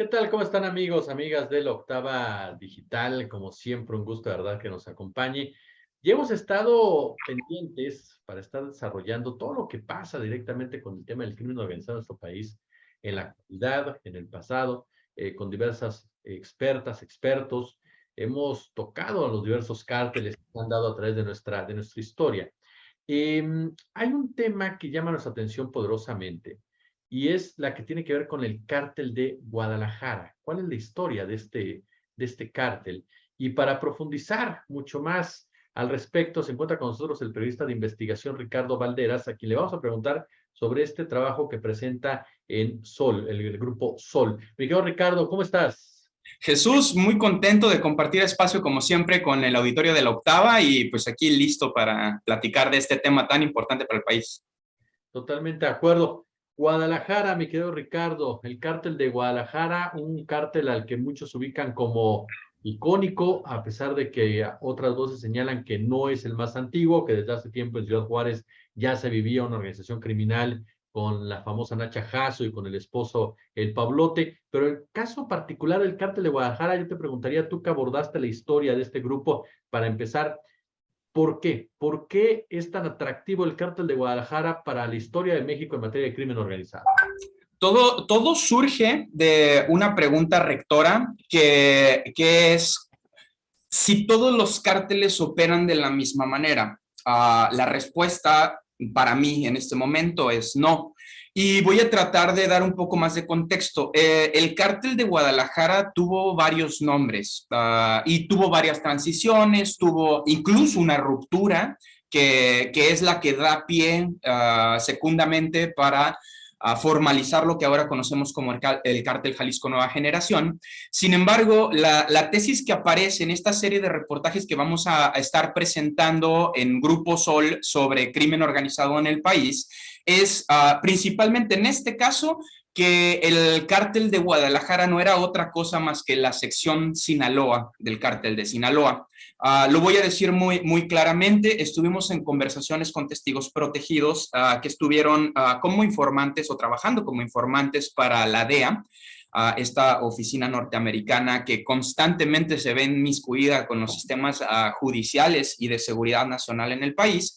¿Qué tal? ¿Cómo están amigos, amigas de la Octava Digital? Como siempre, un gusto de verdad que nos acompañe. Y hemos estado pendientes para estar desarrollando todo lo que pasa directamente con el tema del crimen organizado en nuestro país, en la actualidad, en el pasado, con diversas expertas, expertos. Hemos tocado a los diversos cárteles que se han dado a través de nuestra historia. Hay un tema que llama nuestra atención poderosamente y es la que tiene que ver con el cártel de Guadalajara. ¿Cuál es la historia de este cártel? Y para profundizar mucho más al respecto, se encuentra con nosotros el periodista de investigación Ricardo Valderas, a quien le vamos a preguntar sobre este trabajo que presenta en Sol, el grupo Sol. Mi querido Ricardo, ¿cómo estás? Jesús, muy contento de compartir espacio como siempre con el auditorio de la Octava y pues aquí listo para platicar de este tema tan importante para el país. Totalmente de acuerdo. Guadalajara, mi querido Ricardo, el cártel de Guadalajara, un cártel al que muchos ubican como icónico, a pesar de que otras voces señalan que no es el más antiguo, que desde hace tiempo en Ciudad Juárez ya se vivía una organización criminal con la famosa Nacha Jasso y con el esposo El Pablote, pero el caso particular del cártel de Guadalajara, yo te preguntaría, tú que abordaste la historia de este grupo, para empezar, ¿por qué? ¿Por qué es tan atractivo el cártel de Guadalajara para la historia de México en materia de crimen organizado? Todo surge de una pregunta rectora que es si todos los cárteles operan de la misma manera. La respuesta para mí en este momento es no. Y voy a tratar de dar un poco más de contexto. El cártel de Guadalajara tuvo varios nombres y tuvo varias transiciones, tuvo incluso una ruptura que es la que da pie secundamente para a formalizar lo que ahora conocemos como el cártel Jalisco Nueva Generación. Sin embargo, la tesis que aparece en esta serie de reportajes que vamos a estar presentando en Grupo Sol sobre crimen organizado en el país es principalmente en este caso que el cártel de Guadalajara no era otra cosa más que la sección Sinaloa del cártel de Sinaloa. Lo voy a decir muy claramente, estuvimos en conversaciones con testigos protegidos que estuvieron como informantes o trabajando como informantes para la DEA, esta oficina norteamericana que constantemente se ve inmiscuida con los sistemas judiciales y de seguridad nacional en el país.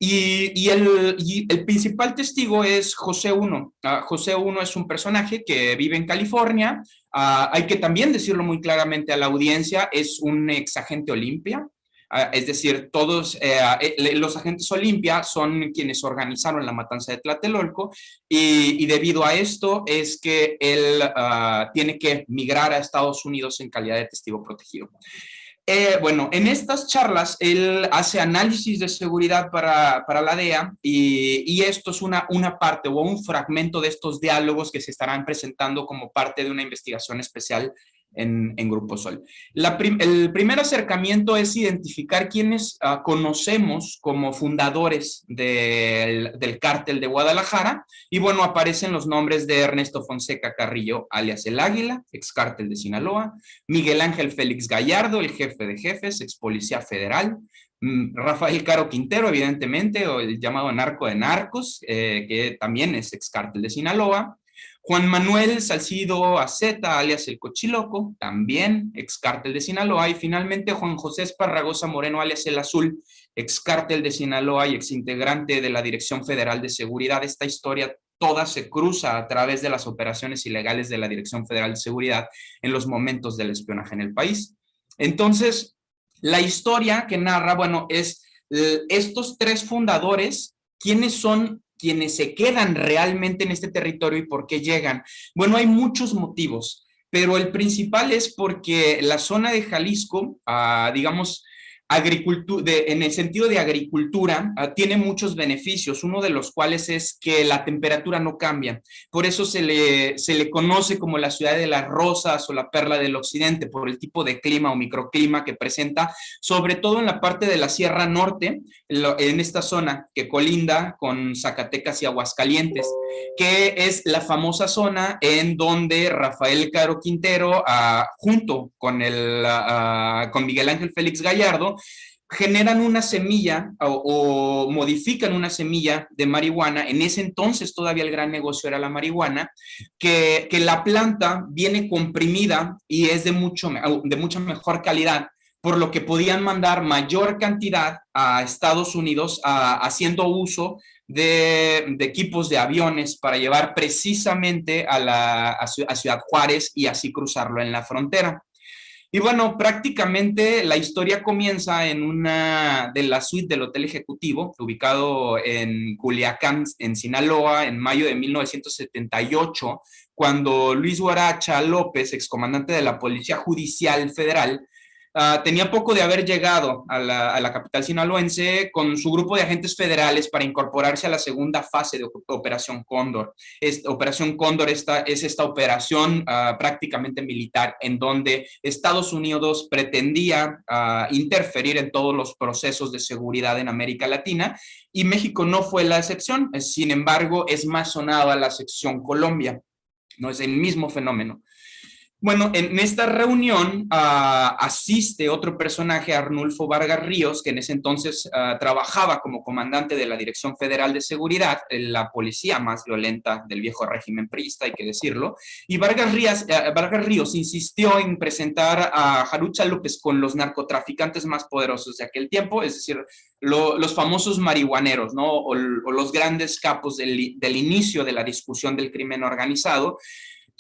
Y el principal testigo es José Uno. José Uno es un personaje que vive en California. Hay que también decirlo muy claramente a la audiencia, es un ex agente Olimpia. Es decir, todos los agentes Olimpia son quienes organizaron la matanza de Tlatelolco y debido a esto es que él tiene que migrar a Estados Unidos en calidad de testigo protegido. Bueno, en estas charlas él hace análisis de seguridad para la DEA y esto es una parte o un fragmento de estos diálogos que se estarán presentando como parte de una investigación especial en Grupo Sol. El primer acercamiento es identificar quiénes conocemos como fundadores del cártel de Guadalajara y bueno, aparecen los nombres de Ernesto Fonseca Carrillo, alias El Águila, ex cártel de Sinaloa, Miguel Ángel Félix Gallardo, el jefe de jefes, ex policía federal, Rafael Caro Quintero, evidentemente, o el llamado narco de narcos, que también es ex cártel de Sinaloa, Juan Manuel Salcido Aceta, alias El Cochiloco, también ex cártel de Sinaloa, y finalmente Juan José Esparragosa Moreno, alias El Azul, ex cártel de Sinaloa y ex integrante de la Dirección Federal de Seguridad. Esta historia toda se cruza a través de las operaciones ilegales de la Dirección Federal de Seguridad en los momentos del espionaje en el país. Entonces, la historia que narra, bueno, es estos tres fundadores, ¿quiénes son quienes se quedan realmente en este territorio y por qué llegan? Bueno, hay muchos motivos, pero el principal es porque la zona de Jalisco, digamos, en el sentido de agricultura, tiene muchos beneficios, uno de los cuales es que la temperatura no cambia. Por eso se le conoce como la ciudad de las rosas o la perla del occidente, por el tipo de clima o microclima que presenta, sobre todo en la parte de la Sierra Norte, en esta zona que colinda con Zacatecas y Aguascalientes, que es la famosa zona en donde Rafael Caro Quintero, junto con Miguel Ángel Félix Gallardo, generan una semilla o modifican una semilla de marihuana. En ese entonces todavía el gran negocio era la marihuana, que la planta viene comprimida y es de mucha mejor calidad, por lo que podían mandar mayor cantidad a Estados Unidos haciendo uso de equipos de aviones para llevar precisamente a Ciudad Juárez y así cruzarlo en la frontera. Y bueno, prácticamente la historia comienza en una de la suite del Hotel Ejecutivo, ubicado en Culiacán, en Sinaloa, en mayo de 1978, cuando Luis Guaracha López, excomandante de la Policía Judicial Federal, tenía poco de haber llegado a la capital sinaloense con su grupo de agentes federales para incorporarse a la segunda fase de Operación Cóndor. Operación Cóndor es esta operación prácticamente militar en donde Estados Unidos pretendía interferir en todos los procesos de seguridad en América Latina, y México no fue la excepción. Sin embargo, es más sonada la sección Colombia, no es el mismo fenómeno. Bueno, en esta reunión asiste otro personaje, Arnulfo Vargas Ríos, que en ese entonces trabajaba como comandante de la Dirección Federal de Seguridad, la policía más violenta del viejo régimen priista, hay que decirlo. Y Vargas Ríos insistió en presentar a Jarucha López con los narcotraficantes más poderosos de aquel tiempo, es decir, los famosos marihuaneros, ¿no? O los grandes capos del inicio de la discusión del crimen organizado.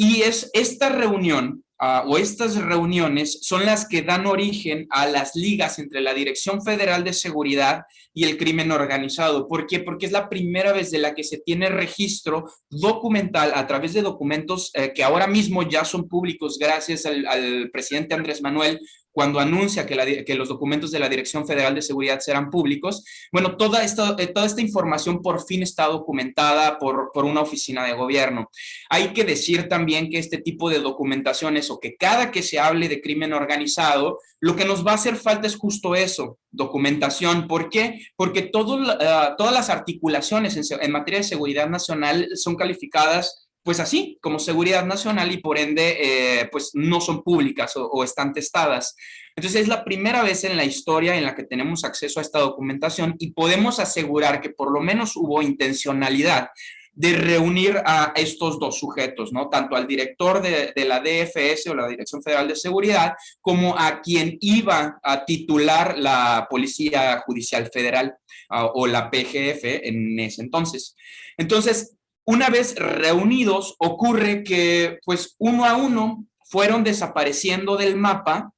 Y es esta reunión o estas reuniones son las que dan origen a las ligas entre la Dirección Federal de Seguridad y el crimen organizado. ¿Por qué? Porque es la primera vez de la que se tiene registro documental a través de documentos que ahora mismo ya son públicos gracias al presidente Andrés Manuel, cuando anuncia que los documentos de la Dirección Federal de Seguridad serán públicos. Bueno, toda esta información por fin está documentada por una oficina de gobierno. Hay que decir también que este tipo de documentaciones, o que cada que se hable de crimen organizado, lo que nos va a hacer falta es justo eso, documentación. ¿Por qué? Porque todas las articulaciones en materia de seguridad nacional son calificadas pues así, como seguridad nacional, y por ende, pues no son públicas o están testadas. Entonces es la primera vez en la historia en la que tenemos acceso a esta documentación y podemos asegurar que por lo menos hubo intencionalidad de reunir a estos dos sujetos, ¿no? Tanto al director de la DFS o la Dirección Federal de Seguridad, como a quien iba a titular la Policía Judicial Federal o la PGF en ese entonces. Entonces, una vez reunidos, ocurre que pues uno a uno fueron desapareciendo del mapa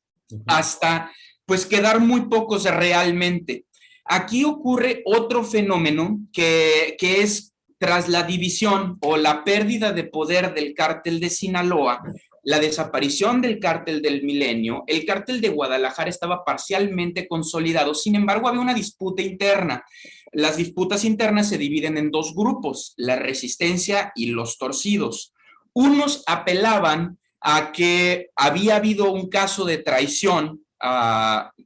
hasta pues quedar muy pocos realmente. Aquí ocurre otro fenómeno que es tras la división o la pérdida de poder del cártel de Sinaloa, la desaparición del cártel del Milenio. El cártel de Guadalajara estaba parcialmente consolidado, sin embargo había una disputa interna. Las disputas internas se dividen en dos grupos, la resistencia y los torcidos. Unos apelaban a que había habido un caso de traición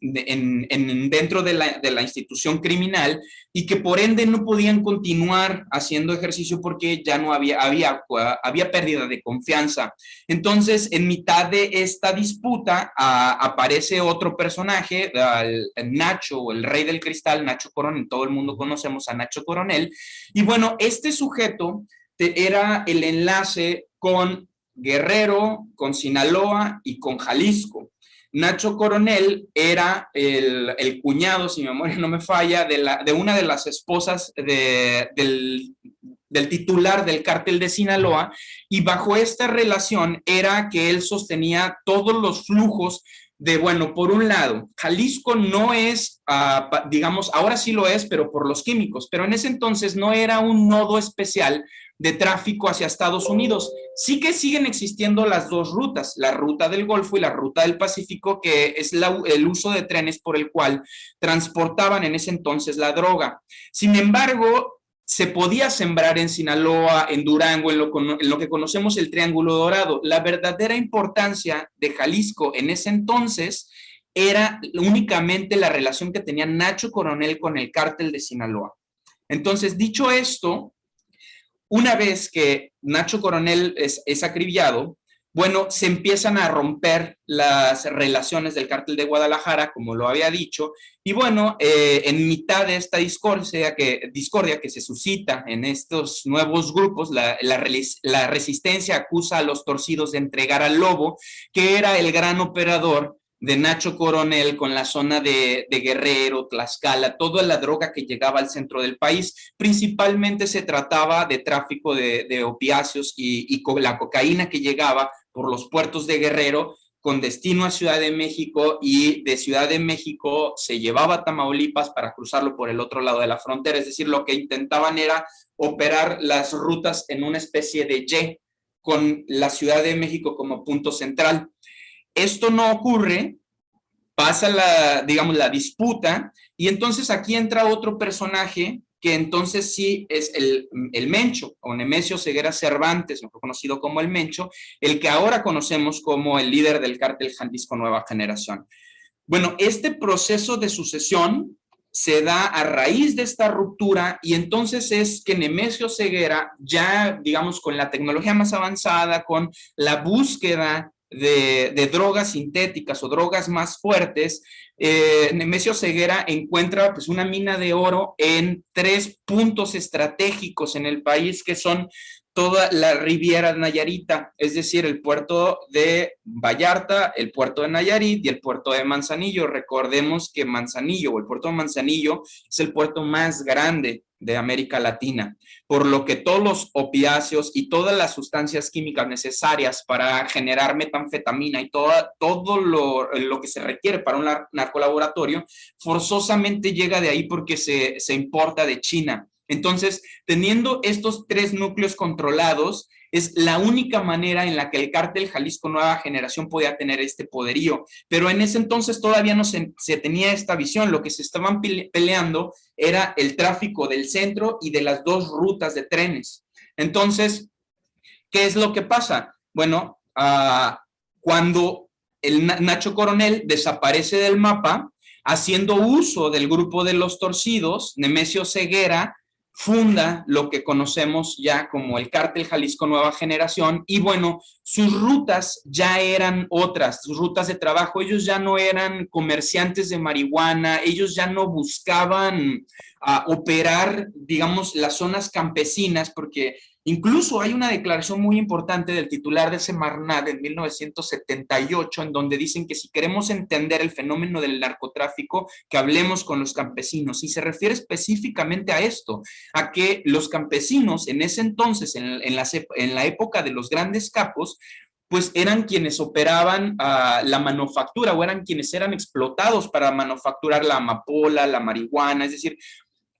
dentro de la institución criminal y que por ende no podían continuar haciendo ejercicio porque ya no había pérdida de confianza. Entonces, en mitad de esta disputa aparece otro personaje, Nacho, el rey del cristal, Nacho Coronel. Todo el mundo conocemos a Nacho Coronel. Y bueno, este sujeto era el enlace con Guerrero, con Sinaloa y con Jalisco. Nacho Coronel era el cuñado, si mi memoria no me falla, de una de las esposas del titular del cártel de Sinaloa, y bajo esta relación era que él sostenía todos los flujos de, bueno, por un lado, Jalisco no es, digamos, ahora sí lo es, pero por los químicos, pero en ese entonces no era un nodo especial de tráfico hacia Estados Unidos. Sí que siguen existiendo las dos rutas, la ruta del Golfo y la ruta del Pacífico, que es el uso de trenes por el cual transportaban en ese entonces la droga. Sin embargo, se podía sembrar en Sinaloa, en Durango, en lo que conocemos el Triángulo Dorado. La verdadera importancia de Jalisco en ese entonces era únicamente la relación que tenía Nacho Coronel con el cártel de Sinaloa. Entonces, dicho esto, una vez que Nacho Coronel es acribillado, bueno, se empiezan a romper las relaciones del cártel de Guadalajara, como lo había dicho, y bueno, en mitad de esta discordia que se suscita en estos nuevos grupos, la resistencia acusa a los torcidos de entregar al lobo, que era el gran operador de Nacho Coronel con la zona de Guerrero, Tlaxcala, toda la droga que llegaba al centro del país. Principalmente se trataba de tráfico de opiáceos y la cocaína que llegaba por los puertos de Guerrero con destino a Ciudad de México, y de Ciudad de México se llevaba a Tamaulipas para cruzarlo por el otro lado de la frontera. Es decir, lo que intentaban era operar las rutas en una especie de Y, con la Ciudad de México como punto central. Esto no ocurre, pasa digamos, la disputa, y entonces aquí entra otro personaje que entonces sí es el Mencho, o Nemesio Ceguera Cervantes, mejor conocido como el Mencho, el que ahora conocemos como el líder del cártel Jalisco Nueva Generación. Bueno, este proceso de sucesión se da a raíz de esta ruptura, y entonces es que Nemesio Ceguera, ya digamos con la tecnología más avanzada, con la búsqueda de drogas sintéticas o drogas más fuertes, Nemesio Ceguera encuentra pues una mina de oro en 3 puntos estratégicos en el país, que son toda la Riviera Nayarita, es decir, el puerto de Vallarta, el puerto de Nayarit y el puerto de Manzanillo. Recordemos que Manzanillo, o el puerto de Manzanillo, es el puerto más grande de América Latina, por lo que todos los opiáceos y todas las sustancias químicas necesarias para generar metanfetamina y todo lo que se requiere para un narcolaboratorio, forzosamente llega de ahí, porque se importa de China. Entonces, teniendo estos 3 núcleos controlados, es la única manera en la que el cártel Jalisco Nueva Generación podía tener este poderío. Pero en ese entonces todavía no se tenía esta visión. Lo que se estaban peleando era el tráfico del centro y de las 2 rutas de trenes. Entonces, ¿qué es lo que pasa? Bueno, cuando el Nacho Coronel desaparece del mapa, haciendo uso del grupo de los torcidos, Nemesio Ceguera funda lo que conocemos ya como el cártel Jalisco Nueva Generación, y bueno, sus rutas ya eran otras, sus rutas de trabajo. Ellos ya no eran comerciantes de marihuana, ellos ya no buscaban operar, digamos, las zonas campesinas, porque incluso hay una declaración muy importante del titular de Semarnat en 1978, en donde dicen que si queremos entender el fenómeno del narcotráfico, que hablemos con los campesinos, y se refiere específicamente a esto, a que los campesinos en ese entonces, en la época de los grandes capos, pues eran quienes operaban la manufactura, o eran quienes eran explotados para manufacturar la amapola, la marihuana, es decir,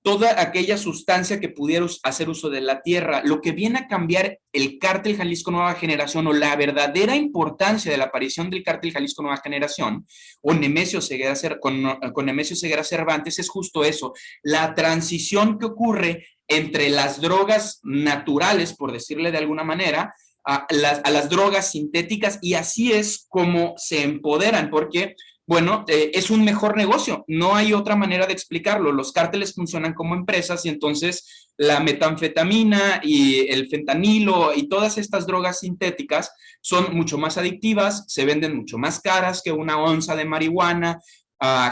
toda aquella sustancia que pudiera hacer uso de la tierra. Lo que viene a cambiar el cártel Jalisco Nueva Generación, o la verdadera importancia de la aparición del cártel Jalisco Nueva Generación, o Nemesio Ceguera, con Nemesio Ceguera Cervantes, es justo eso, la transición que ocurre entre las drogas naturales, por decirle de alguna manera, a las drogas sintéticas, y así es como se empoderan, porque bueno, es un mejor negocio, no hay otra manera de explicarlo. Los cárteles funcionan como empresas, y entonces la metanfetamina y el fentanilo y todas estas drogas sintéticas son mucho más adictivas, se venden mucho más caras que una onza de marihuana,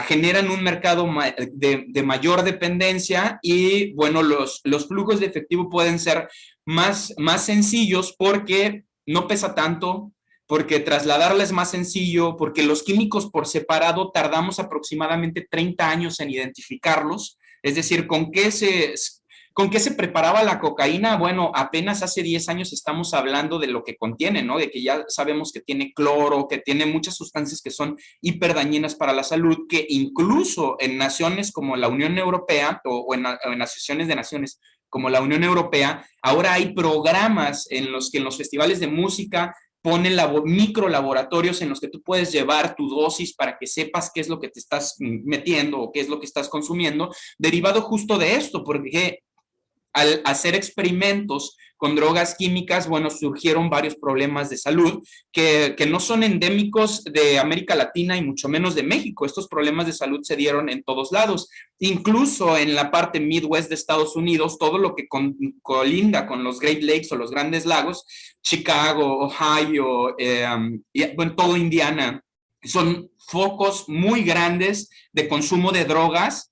generan un mercado de mayor dependencia, y bueno, los flujos de efectivo pueden ser más sencillos, porque no pesa tanto, porque trasladarla es más sencillo, porque los químicos por separado tardamos aproximadamente 30 años en identificarlos. Es decir, ¿con qué se preparaba la cocaína? Bueno, apenas hace 10 años estamos hablando de lo que contiene, ¿no? De que ya sabemos que tiene cloro, que tiene muchas sustancias que son hiperdañinas para la salud, que incluso en naciones como la Unión Europea, o en asociaciones de naciones como la Unión Europea, ahora hay programas en los que en los festivales de música ponen micro laboratorios en los que tú puedes llevar tu dosis para que sepas qué es lo que te estás metiendo o qué es lo que estás consumiendo, derivado justo de esto, porque al hacer experimentos con drogas químicas, bueno, surgieron varios problemas de salud que no son endémicos de América Latina y mucho menos de México. Estos problemas de salud se dieron en todos lados, incluso en la parte Midwest de Estados Unidos, todo lo que colinda con los Great Lakes o los Grandes Lagos, Chicago, Ohio, y, bueno, todo Indiana, son focos muy grandes de consumo de drogas.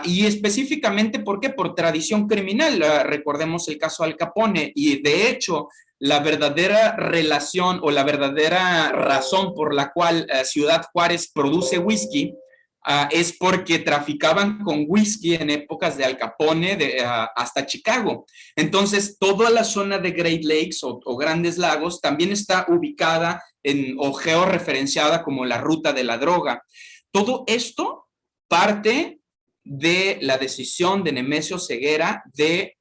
Y específicamente, ¿por qué? Por tradición criminal. Recordemos el caso Al Capone, y de hecho, la verdadera relación o la verdadera razón por la cual Ciudad Juárez produce whisky es porque traficaban con whisky en épocas de Al Capone hasta Chicago. Entonces, toda la zona de Great Lakes o Grandes Lagos también está ubicada o georreferenciada como la ruta de la droga. Todo esto parte de la decisión de Nemesio Ceguera de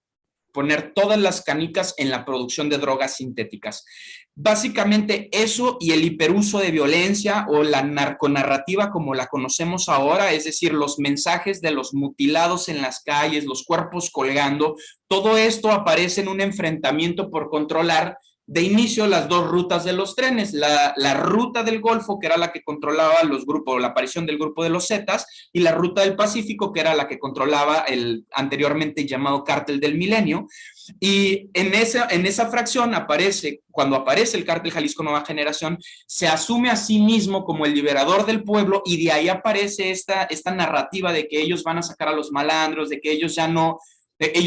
poner todas las canicas en la producción de drogas sintéticas. Básicamente eso y el hiperuso de violencia o la narconarrativa como la conocemos ahora, es decir, los mensajes de los mutilados en las calles, los cuerpos colgando, todo esto aparece en un enfrentamiento por controlar de inicio las dos rutas de los trenes, la ruta del Golfo, que era la que controlaba los grupos, la aparición del grupo de los Zetas, y la ruta del Pacífico, que era la que controlaba el anteriormente llamado Cártel del Milenio. Y en esa fracción cuando aparece el Cártel Jalisco Nueva Generación, se asume a sí mismo como el liberador del pueblo, y de ahí aparece esta narrativa de que ellos van a sacar a los malandros, de que ellos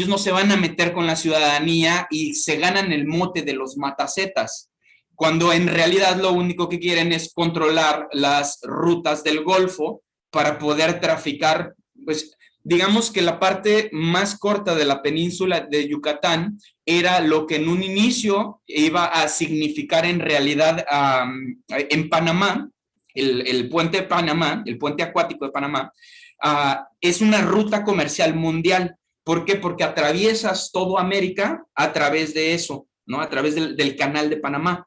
no se van a meter con la ciudadanía y se ganan el mote de los matacetas, cuando en realidad lo único que quieren es controlar las rutas del Golfo para poder traficar, pues digamos que la parte más corta de la península de Yucatán era lo que en un inicio iba a significar en realidad en Panamá, el puente de Panamá, el puente acuático de Panamá, es una ruta comercial mundial. ¿Por qué? Porque atraviesas toda América a través de eso, ¿no? A través del canal de Panamá.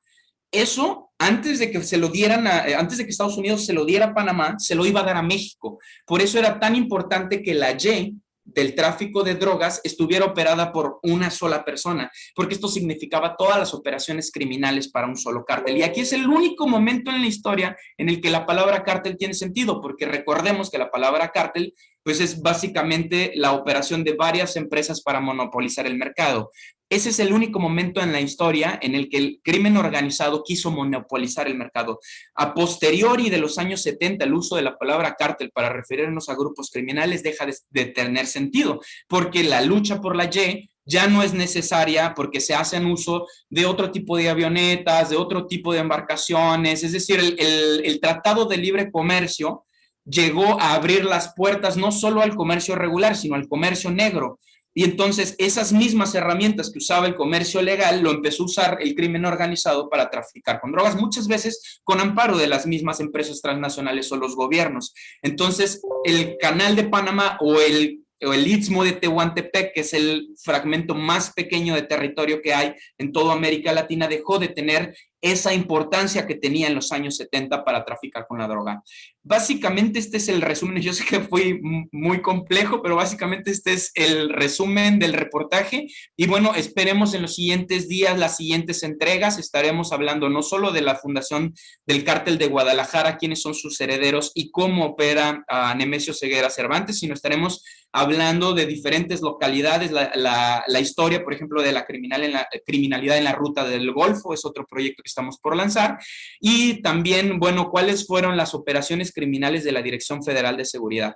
Eso, antes de que Estados Unidos se lo diera a Panamá, se lo iba a dar a México. Por eso era tan importante que la Y del tráfico de drogas estuviera operada por una sola persona, porque esto significaba todas las operaciones criminales para un solo cártel. Y aquí es el único momento en la historia en el que la palabra cártel tiene sentido, porque recordemos que la palabra cártel pues es básicamente la operación de varias empresas para monopolizar el mercado. Ese es el único momento en la historia en el que el crimen organizado quiso monopolizar el mercado. A posteriori de los años 70, el uso de la palabra cártel para referirnos a grupos criminales deja de tener sentido, porque la lucha por la Y ya no es necesaria porque se hacen uso de otro tipo de avionetas, de otro tipo de embarcaciones. Es decir, el Tratado de Libre Comercio llegó a abrir las puertas no solo al comercio regular, sino al comercio negro. Y entonces esas mismas herramientas que usaba el comercio legal lo empezó a usar el crimen organizado para traficar con drogas, muchas veces con amparo de las mismas empresas transnacionales o los gobiernos. Entonces el canal de Panamá o el istmo de Tehuantepec, que es el fragmento más pequeño de territorio que hay en toda América Latina, dejó de tener esa importancia que tenía en los años 70 para traficar con la droga. Básicamente este es el resumen, yo sé que fue muy complejo, pero básicamente este es el resumen del reportaje y bueno, esperemos en los siguientes días las siguientes entregas, estaremos hablando no solo de la fundación del Cártel de Guadalajara, quiénes son sus herederos y cómo opera Nemesio Ceguera Cervantes, sino estaremos hablando de diferentes localidades, la historia, por ejemplo, de la criminalidad en la ruta del Golfo, es otro proyecto que estamos por lanzar, y también, bueno, cuáles fueron las operaciones criminales de la Dirección Federal de Seguridad.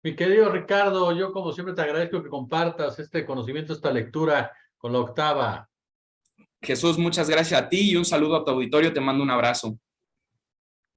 Mi querido Ricardo, yo como siempre te agradezco que compartas este conocimiento, esta lectura con la octava. Jesús, muchas gracias a ti y un saludo a tu auditorio, te mando un abrazo.